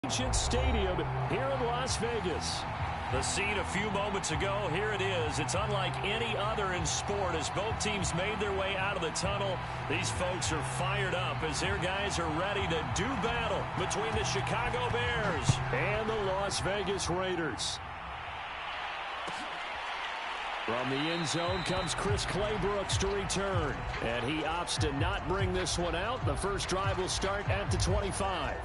Allegiant Stadium here in Las Vegas. The scene a few moments ago, here it is. It's unlike any other in sport as both teams made their way out of the tunnel. These folks are fired up as their guys are ready to do battle between the Chicago Bears and the Las Vegas Raiders. From the end zone comes Chris Claybrooks to return, and he opts to not bring this one out. The first drive will start at the 25.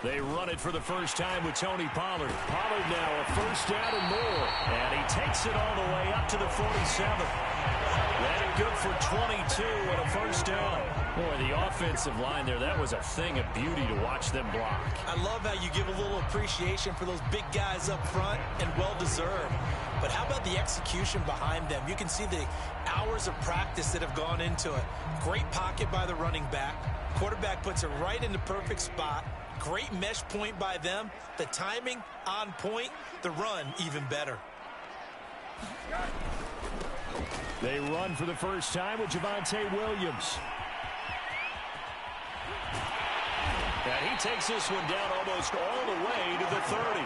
They run it for the first time with Tony Pollard. Pollard now a first down and more. And he takes it all the way up to the 47. That good for 22 and a first down. Boy, the offensive line there, that was a thing of beauty to watch them block. I love how you give a little appreciation for those big guys up front, and well-deserved. But how about the execution behind them? You can see the hours of practice that have gone into it. Great pocket by the running back. Quarterback puts it right in the perfect spot. Great mesh point by them. The timing on point. The run even better. They run for the first time with Javonte Williams. And he takes this one down almost all the way to the 30.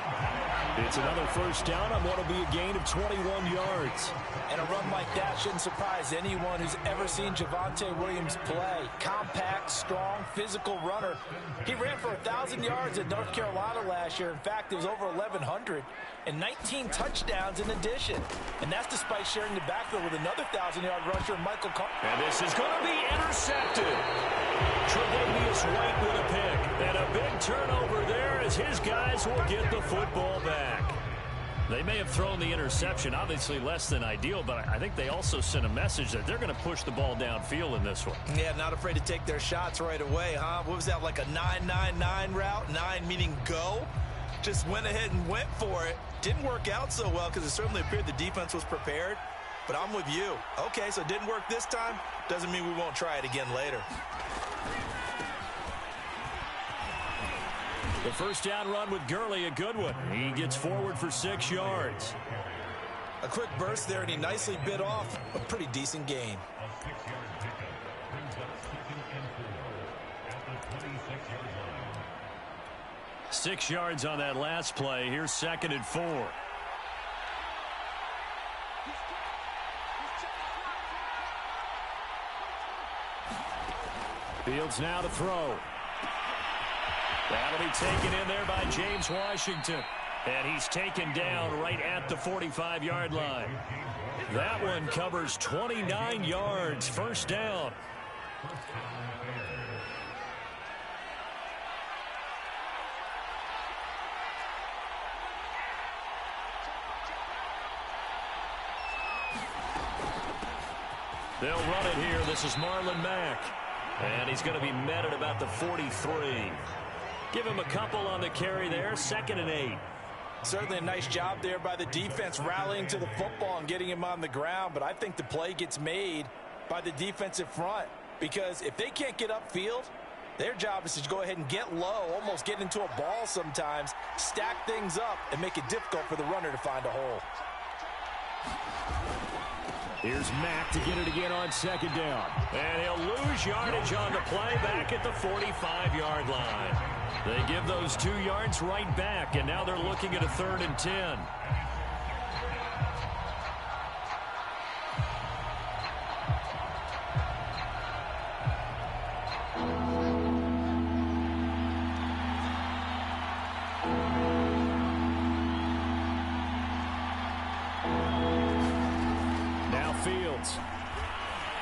It's another first down on what will be a gain of 21 yards. And a run like that shouldn't surprise anyone who's ever seen Javonte Williams play. Compact, strong, physical runner. He ran for 1,000 yards at North Carolina last year. In fact, it was over 1,100 and 19 touchdowns in addition. And that's despite sharing the backfield with another 1,000-yard rusher, Michael Carter. And this is going to be intercepted. Tre'Davious White with a pick. And a big turnover there as his guys will get the football back. They may have thrown the interception, obviously less than ideal, but I think they also sent a message that they're going to push the ball downfield in this one. Yeah, not afraid to take their shots right away, huh? What was that, like a 9-9-9 route? 9 meaning go? Just went ahead and went for it. Didn't work out so well because it certainly appeared the defense was prepared. But I'm with you. Okay, so it didn't work this time. Doesn't mean we won't try it again later. The first down run with Gurley, a good one. He gets forward for 6 yards. A quick burst there, and he nicely bit off a pretty decent gain. Six yards on that last play. Here's 2nd and 4. Fields now to throw. That'll be taken in there by James Washington. And he's taken down right at the 45-yard line. That one covers 29 yards. First down. They'll run it here. This is Marlon Mack. And he's going to be met at about the 43. Give him a couple on the carry there. 2nd and 8. Certainly a nice job there by the defense rallying to the football and getting him on the ground. But I think the play gets made by the defensive front. Because if they can't get upfield, their job is to go ahead and get low, almost get into a ball sometimes, stack things up, and make it difficult for the runner to find a hole. Here's Mack to get it again on 2nd down. And he'll lose yardage on the play back at the 45-yard line. They give those 2 yards right back, and now they're looking at a 3rd and 10.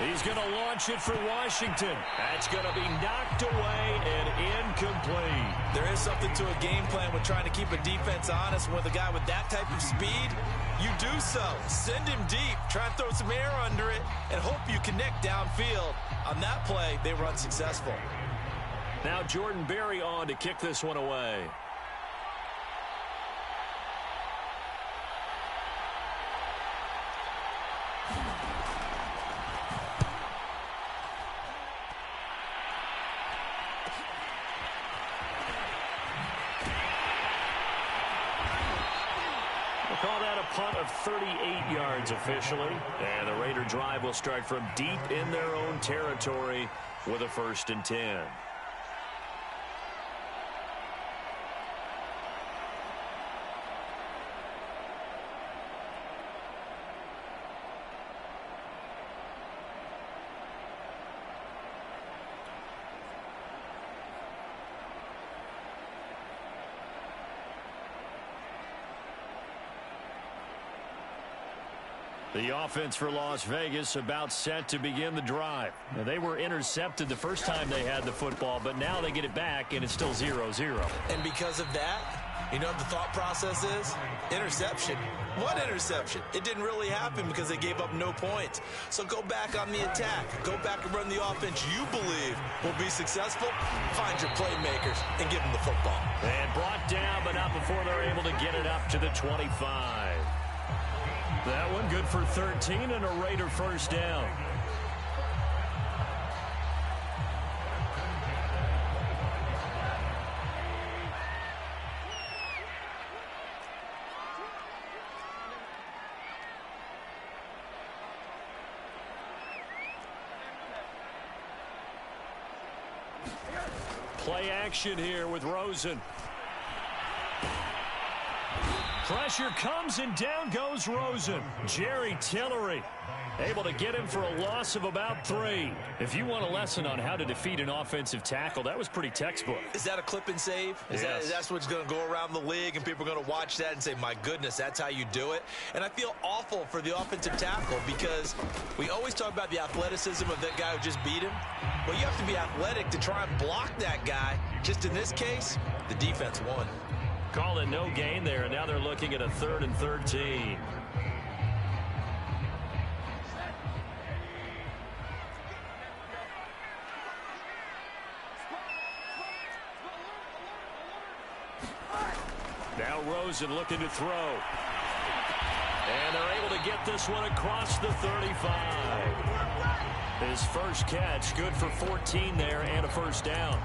He's going to launch it for Washington. That's going to be knocked away and incomplete. There is something to a game plan with trying to keep a defense honest. With a guy with that type of speed, you do so. Send him deep. Try and throw some air under it and hope you connect downfield. On that play, they were unsuccessful. Now Jordan Berry on to kick this one away. Call that a punt of 38 yards officially. And the Raider drive will start from deep in their own territory with a 1st and 10. The offense for Las Vegas about set to begin the drive. Now, they were intercepted the first time they had the football, but now they get it back, and it's still 0-0. And because of that, you know what the thought process is? Interception. What interception? It didn't really happen because they gave up no points. So go back on the attack. Go back and run the offense you believe will be successful. Find your playmakers and give them the football. And brought down, but not before they're able to get it up to the 25. That one good for 13 and a Raider 1st down. Play action here with Rosen. Pressure comes, and down goes Rosen. Jerry Tillery able to get him for a loss of about 3. If you want a lesson on how to defeat an offensive tackle, that was pretty textbook. Is that a clip and save? Yes. That's what's going to go around the league, and people are going to watch that and say, my goodness, that's how you do it? And I feel awful for the offensive tackle because we always talk about the athleticism of that guy who just beat him. Well, you have to be athletic to try and block that guy. Just in this case, the defense won. Call it no gain there, and now they're looking at a 3rd and 13. Now Rosen looking to throw. And they're able to get this one across the 35. His first catch, good for 14 there and a 1st down.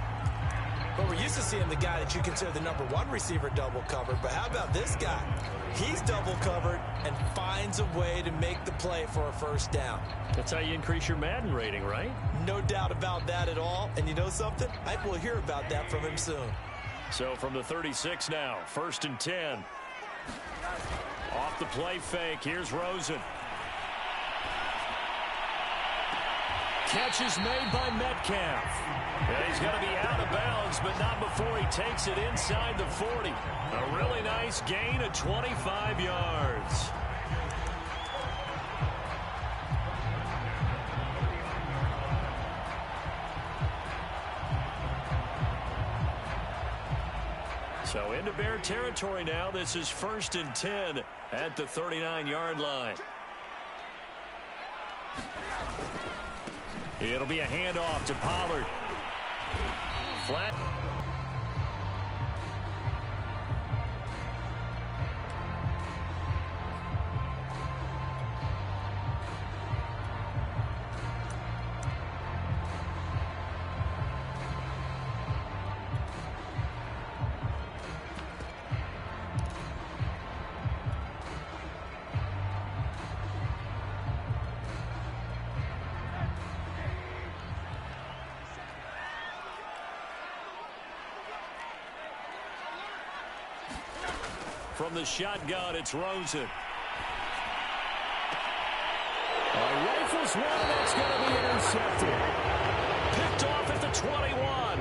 But we're used to seeing the guy that you consider the #1 receiver double covered. But how about this guy? He's double covered and finds a way to make the play for a 1st down. That's how you increase your Madden rating, right? No doubt about that at all. And you know something? I will hear about that from him soon. So from the 36 now, 1st and 10. Off the play fake, here's Rosen. Catch is made by Metcalf. And he's going to be out of bounds, but not before he takes it inside the 40. A really nice gain of 25 yards. So into Bear territory now. This is 1st and 10 at the 39-yard line. It'll be a handoff to Pollard. Flat. From the shotgun, it's Rosen. Rifles one, that's going to be intercepted. Picked off at the 21.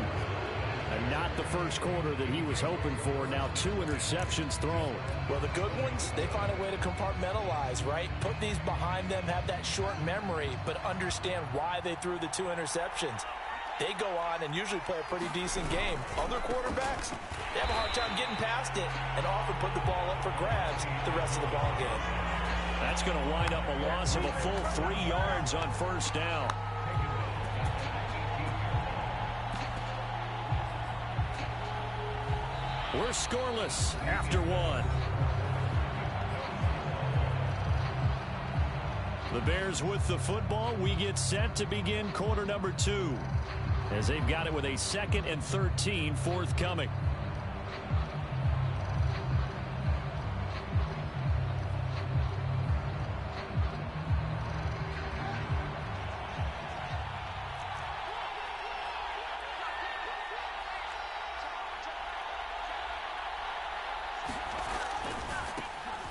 And not the first quarter that he was hoping for. Now 2 interceptions thrown. Well, the good ones, they find a way to compartmentalize, right? Put these behind them, have that short memory, but understand why they threw the 2 interceptions. They go on and usually play a pretty decent game. Other quarterbacks, they have a hard time getting past it and often put the ball up for grabs the rest of the ball game. That's going to wind up a loss of a full 3 yards on first down. We're scoreless after 1. The Bears with the football. We get set to begin quarter number 2. As they've got it with a 2nd and 13 forthcoming.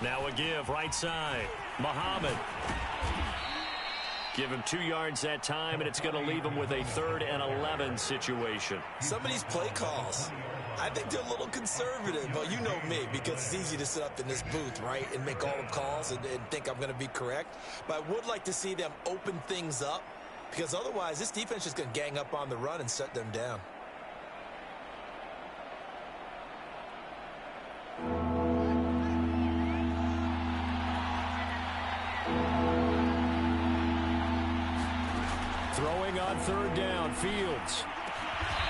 Now a give right side. Muhammad. Give him 2 yards that time, and it's going to leave him with a 3rd and 11 situation. Some of these play calls, I think they're a little conservative. But you know me, because it's easy to sit up in this booth, right, and make all the calls and think I'm going to be correct. But I would like to see them open things up, because otherwise this defense is going to gang up on the run and shut them down. Throwing on 3rd down, Fields.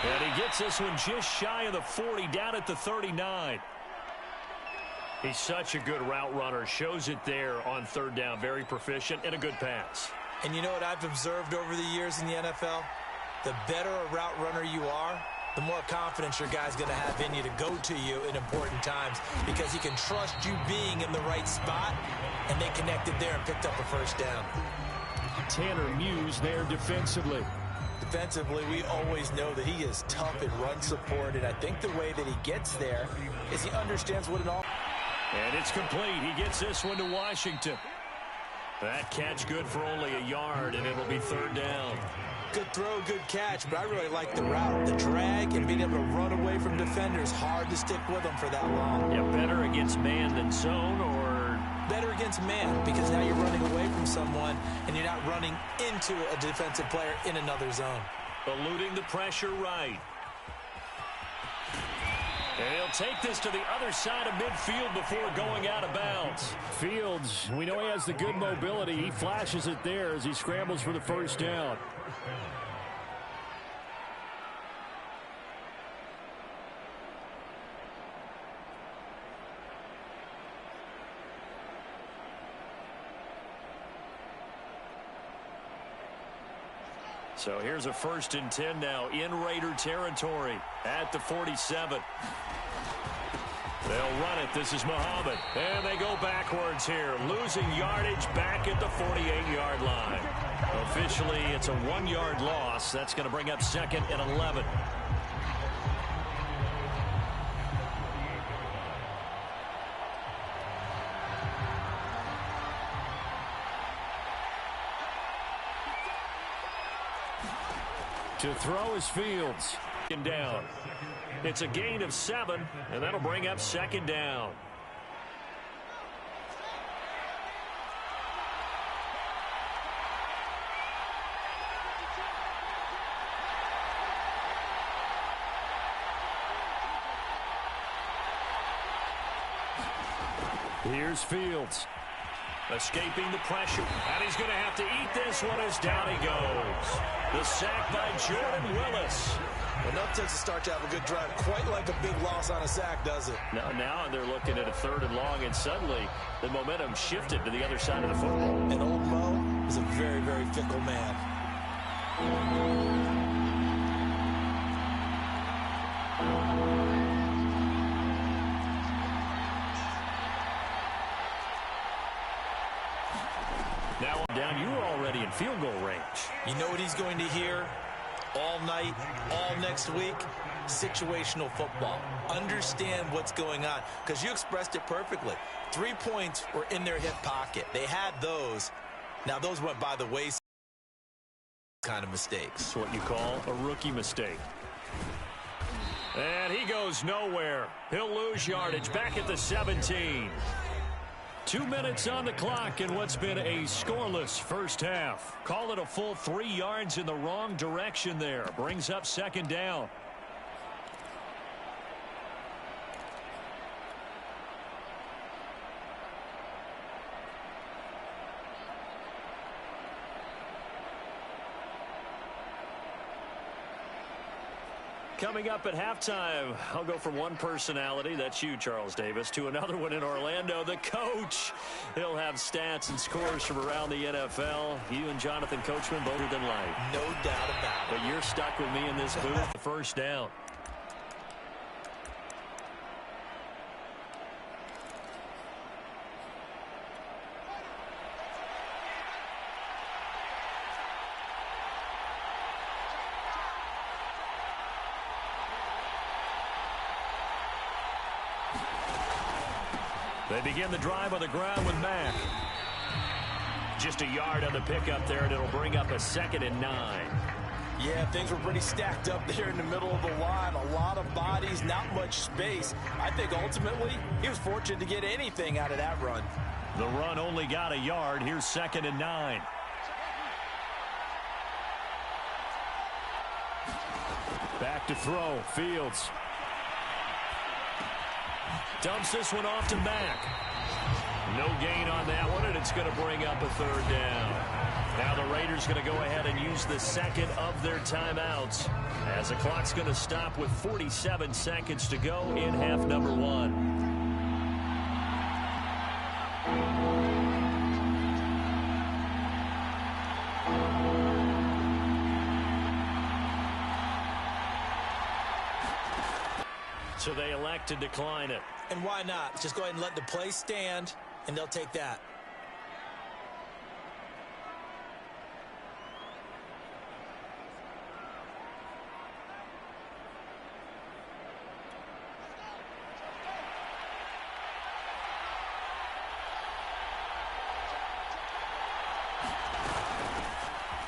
And he gets this one just shy of the 40, down at the 39. He's such a good route runner. Shows it there on 3rd down. Very proficient and a good pass. And you know what I've observed over the years in the NFL? The better a route runner you are, the more confidence your guy's going to have in you to go to you in important times, because he can trust you being in the right spot, and they connected there and picked up a first down. Tanner Muse there defensively. Defensively, we always know that he is tough in run support, and I think the way that he gets there is he understands what it all... And it's complete. He gets this one to Washington. That catch good for only a yard, and it'll be 3rd down. Good throw, good catch, but I really like the route. The drag and being able to run away from defenders, hard to stick with them for that long. Yeah, better against man than zone, or... Better against man, because now you're running away from someone and you're not running into a defensive player in another zone. Eluding the pressure right. And he'll take this to the other side of midfield before going out of bounds. Fields, we know he has the good mobility. He flashes it there as he scrambles for the first down. So here's a 1st and 10 now in Raider territory at the 47. They'll run it. This is Muhammad. And they go backwards here, losing yardage back at the 48-yard line. Officially, it's a 1-yard loss. That's going to bring up 2nd and 11. To throw is Fields. Down. It's a gain of 7, and that'll bring up 2nd down. Here's Fields. Escaping the pressure. And he's going to have to eat this one as down he goes. The sack by Jordan Willis. Enough takes to start to have a good drive. Quite like a big loss on a sack, does it? Now they're looking at a 3rd and long, and suddenly the momentum shifted to the other side of the football. And old Mo is a very, very fickle man. Now down, you were already in field goal range. You know what he's going to hear all night, all next week? Situational football. Understand what's going on, because you expressed it perfectly. 3 points were in their hip pocket. They had those. Now those went by the wayside. Kind of mistakes. It's what you call a rookie mistake. And he goes nowhere. He'll lose yardage back at the 17. 2 minutes on the clock in what's been a scoreless first half. Call it a full 3 yards in the wrong direction there. Brings up second down. Coming up at halftime, I'll go from one personality, that's you, Charles Davis, to another one in Orlando, the coach. He'll have stats and scores from around the NFL. You and Jonathan Coachman, bolder than life. No doubt about it. But you're stuck with me in this booth. First down. They begin the drive on the ground with Mack. Just a yard on the pickup there, and it'll bring up a 2nd and 9. Yeah, things were pretty stacked up there in the middle of the line. A lot of bodies, not much space. I think ultimately he was fortunate to get anything out of that run. The run only got a yard. Here's 2nd and 9. Back to throw. Fields. Dumps this one off to Mack. No gain on that one, and it's going to bring up a 3rd down. Now the Raiders going to go ahead and use the second of their timeouts, as the clock's going to stop with 47 seconds to go in half number 1. So they elect to decline it. And why not? Just go ahead and let the play stand, and they'll take that.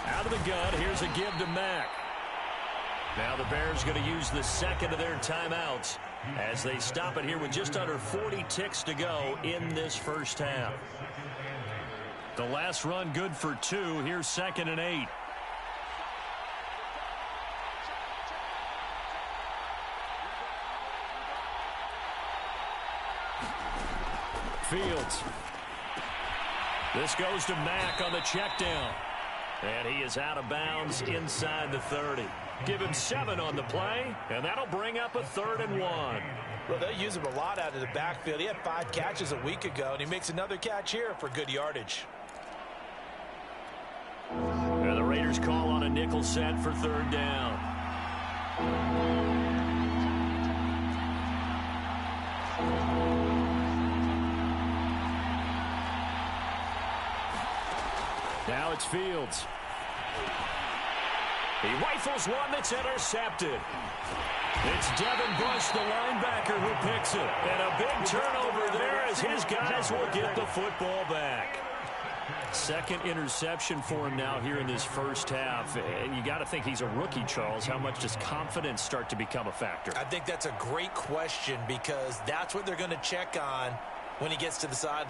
Out of the gun, here's a give to Mack. Now the Bears going to use the second of their timeouts as they stop it here with just under 40 ticks to go in this first half. The last run good for 2. Here's 2nd and 8. Fields. This goes to Mack on the check down. And he is out of bounds inside the 30. Give him 7 on the play, and that'll bring up a 3rd and 1. Well, they use him a lot out of the backfield. He had 5 catches a week ago, and he makes another catch here for good yardage. And the Raiders call on a nickel set for 3rd down. Now it's Fields. He rifles one that's intercepted. It's Devin Bush, the linebacker, who picks it. And a big turnover there as his guys will get the football back. 2nd interception for him now here in this first half. And you got to think he's a rookie, Charles. How much does confidence start to become a factor? I think that's a great question, because that's what they're going to check on when he gets to the sideline.